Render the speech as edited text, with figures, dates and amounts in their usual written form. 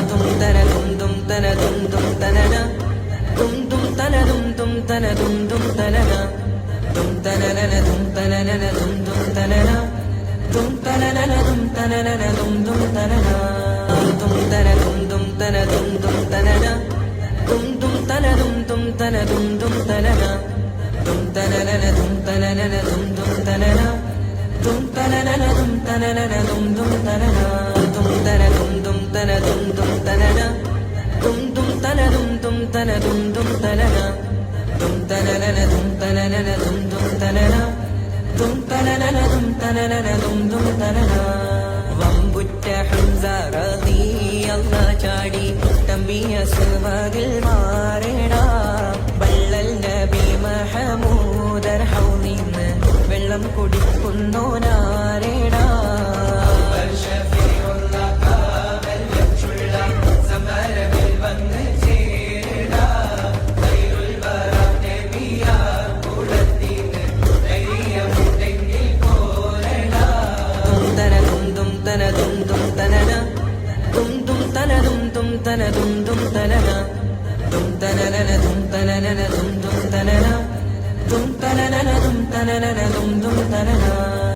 dum tana dum dum tana dum dum tanana dum dum tana dum dum tana dum dum tanana dum tanana dum tanana dum dum tanana dum tanana dum tanana dum dum tanana dum tana dum dum tana dum dum tanana dum dum tana dum dum tana dum dum tanana dum tanana dum tanana dum dum tanana dum tanana dum tanana dum dum tanana dum tana dum dum tana dum dum tanana dum dum tana dum dum tana dum dum tanana dum tanana dum tanana dum dum tanana dum tanana dum tanana dum dum tanana വമ്പുറ്റ Hamza റളിയല്ലാഹു ചാടി തമ്പിയ സുവകിൽ മാറേടാ ബല്ലൽ നബി മഹമൂദർ ഹൗനിന്ന് വെള്ളം കുടിക്കുന്നോനാരേടാ tana dum dum tanana dum dum tana dum dum tana dum dum tanana dum tanana dum tanana dum dum tanana dum tanana dum tanana dum dum tanana